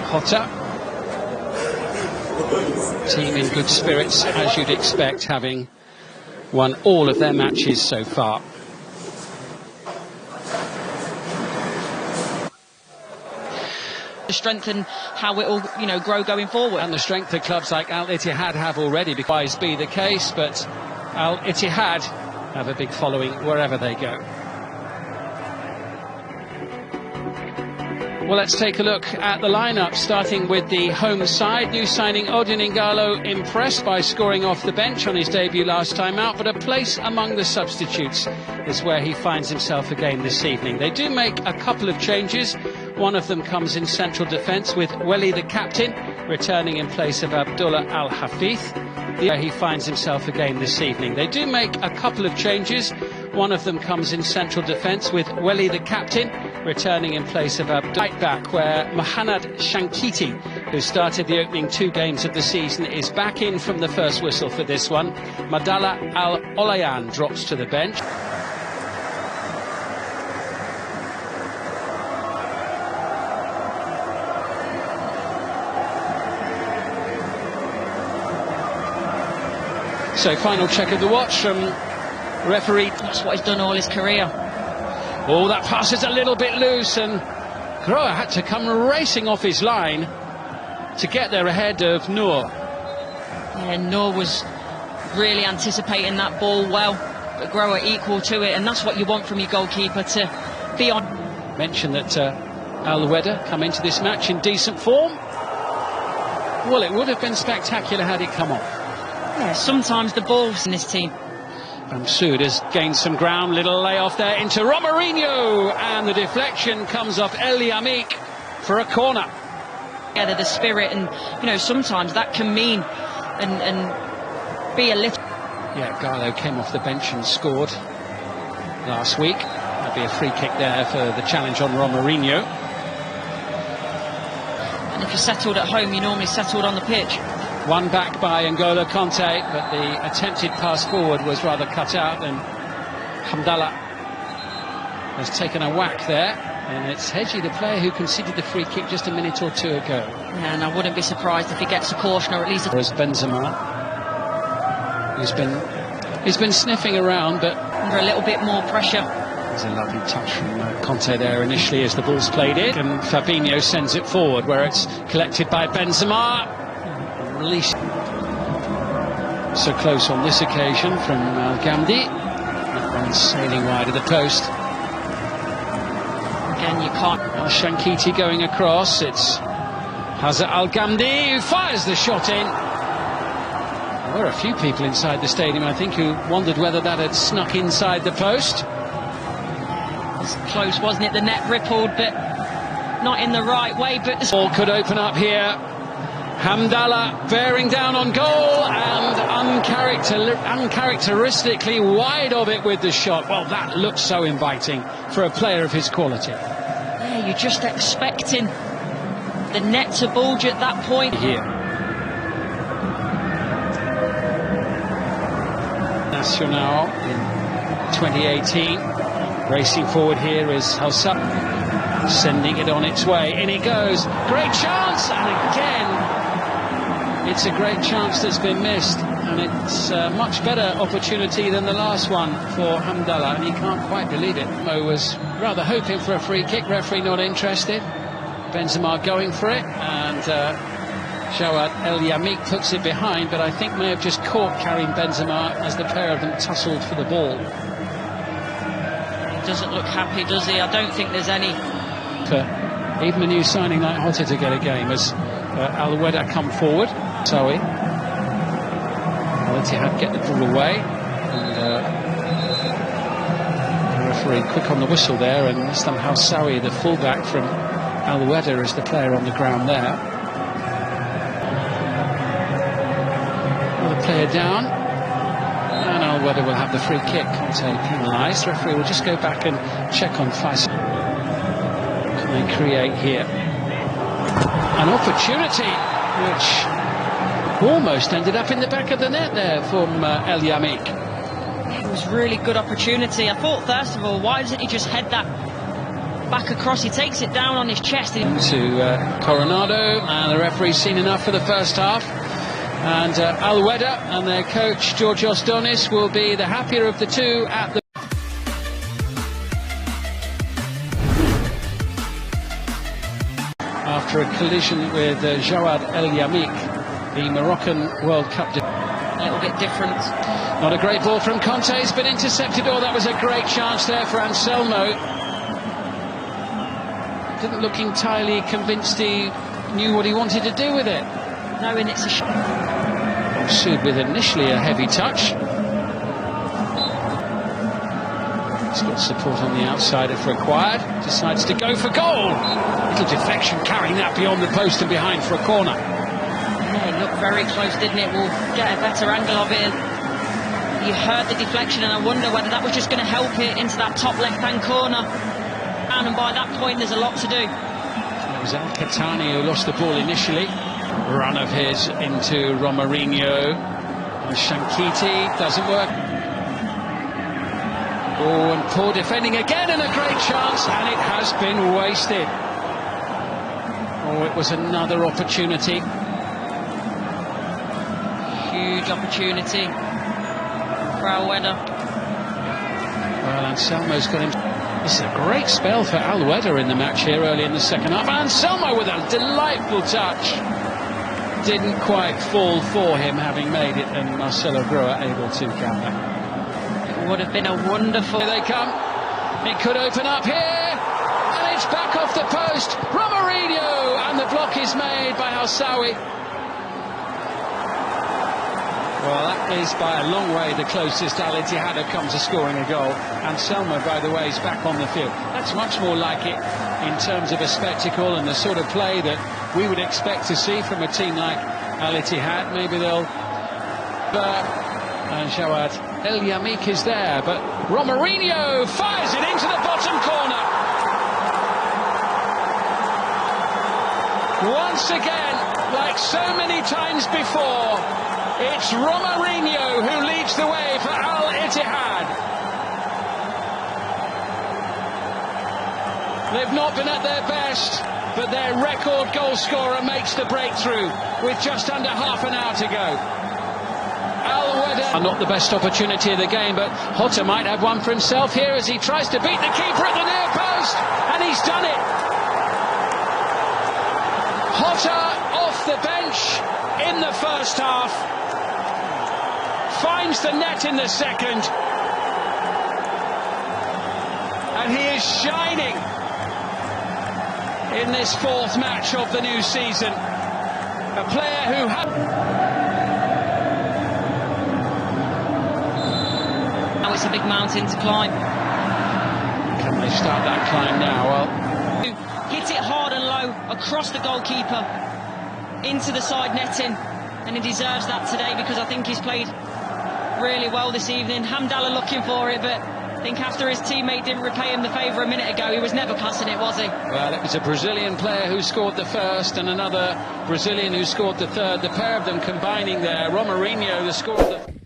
Hotta. Team in good spirits, as you'd expect, having won all of their matches so far. To strengthen how it will, grow going forward. And the strength that clubs like Ittihad have already, because be the case, but Ittihad have a big following wherever they go. Well, let's take a look at the lineup, starting with the home side. New signing Odion Ighalo impressed by scoring off the bench on his debut last time out, but a place among the substitutes is where he finds himself again this evening. They do make a couple of changes. One of them comes in central defence with Wehda, the captain, returning in place of Abdullah Al-Hafith. Where he finds himself again this evening. They do make a couple of changes. One of them comes in central defence with Wehda, the captain, returning in place of Abdullah. Right back, where Mohanad Shankiti, who started the opening 2 games of the season, is back in from the first whistle for this one. Madala Al-Olayan drops to the bench. So final check of the watch from referee. That's what he's done all his career. Oh, that pass is a little bit loose, and Groa had to come racing off his line to get there ahead of Noor. Yeah, Noor was really anticipating that ball well, but Groa equal to it, and that's what you want from your goalkeeper, to be on. Mention that Wehda come into this match in decent form. Well, it would have been spectacular had it come off. Yeah, sometimes the balls in this team. Bamsoud has gained some ground, little layoff there into Romarinho, and the deflection comes off El Yamik for a corner. Yeah, the spirit, and sometimes that can mean and be a little. Yeah, Ighalo came off the bench and scored last week. There'll be a free kick there for the challenge on Romarinho. And if you're settled at home, you're normally settled on the pitch. One back by N'Golo Kanté, but the attempted pass forward was rather cut out, and Hamdallah has taken a whack there, and it's Hedgie, the player who conceded the free kick just a minute or 2 ago. Yeah, and I wouldn't be surprised if he gets a caution, or at least Whereas Benzema, he's been sniffing around, but under a little bit more pressure. There's a lovely touch from Kanté there initially as the ball's played in, and Fabinho sends it forward, where it's collected by Benzema. Release. So close on this occasion from Al-Ghamdi. That one's sailing wide of the post. Again, you can't. Shankiti going across. It's Hazard Al-Ghamdi who fires the shot in. There were a few people inside the stadium, I think, who wondered whether that had snuck inside the post. It was close, wasn't it? The net rippled, but not in the right way. But the ball could open up here. Hamdallah bearing down on goal, and uncharacteristically wide of it with the shot. Well, that looks so inviting for a player of his quality. Yeah, you're just expecting the net to bulge at that point. Here. Nacional in 2018. Racing forward here is Hausa, sending it on its way. In it goes. Great chance, and again, it's a great chance that's been missed, and it's a much better opportunity than the last one for Hamdallah, and he can't quite believe it. Mo was rather hoping for a free kick, referee not interested. Benzema going for it, and Jawad El Yamik puts it behind, but I think may have just caught Karim Benzema as the pair of them tussled for the ball. He doesn't look happy, does he? I don't think there's any. For even a new signing like Hotta to get a game, as Wehda come forward. Sowie. Ittihad get the ball away, and the referee quick on the whistle there, and somehow Sowie, the fullback from Wehda, is the player on the ground there. Another player down, and Wehda will have the free kick. Kanté penalised. The referee will just go back and check on Faisal. What can they create here? An opportunity which almost ended up in the back of the net there from El Yamik. It was really good opportunity. I thought, first of all, why doesn't he just head that back across, he takes it down on his chest. To Coronado, and the referee's seen enough for the first half. And Wehda and their coach Georgios Donis will be the happier of the two at the... After a collision with Jawad El Yamik, the Moroccan World Cup... A little bit different. Not a great ball from Conte, it's been intercepted. Oh, that was a great chance there for Anselmo. Didn't look entirely convinced he knew what he wanted to do with it. No, and it's a shot. Pursued with initially a heavy touch. He's got support on the outside if required. Decides to go for goal. Little deflection, carrying that beyond the post and behind for a corner. Yeah, it looked very close, didn't it? We'll get a better angle of it. You heard the deflection, and I wonder whether that was just going to help it into that top left-hand corner. And by that point, there's a lot to do. It was El Khatani who lost the ball initially. Run of his into Romarinho. And Shankiti doesn't work. Oh, and poor defending again, and a great chance, and it has been wasted. Oh, it was another opportunity. Huge opportunity for Wehda. Well, Anselmo's got him. This is a great spell for Wehda in the match here early in the second half. Anselmo with a delightful touch. Didn't quite fall for him, having made it, and Marcelo Groa able to counter. It would have been a wonderful... Here they come. It could open up here, and it's back off the post. Romarinho, and the block is made by Housawi. Well, that is by a long way the closest Ittihad have come to scoring a goal. Anselmo, by the way, is back on the field. That's much more like it in terms of a spectacle and the sort of play that we would expect to see from a team like Ittihad. Maybe they'll... and Jawad El Yamik is there, but Romarinho fires it into the bottom corner. Once again, like so many times before, it's Romarinho who leads the way for Ittihad. They've not been at their best, but their record goal scorer makes the breakthrough with just under half an hour to go. Wehda, not the best opportunity of the game, but Hotta might have one for himself here as he tries to beat the keeper at the near post, and he's done it. Hotta off the bench in the first half. Finds the net in the second, and he is shining in this fourth match of the new season. A player who had... Now it's a big mountain to climb. Can they start that climb now? Well, hit it hard and low across the goalkeeper into the side netting, and he deserves that today because I think he's played really well this evening. Hamdallah looking for it, but I think after his teammate didn't repay him the favour a minute ago, he was never passing it, was he? Well, it was a Brazilian player who scored the first and another Brazilian who scored the third. The pair of them combining there. Romarinho, the score of the...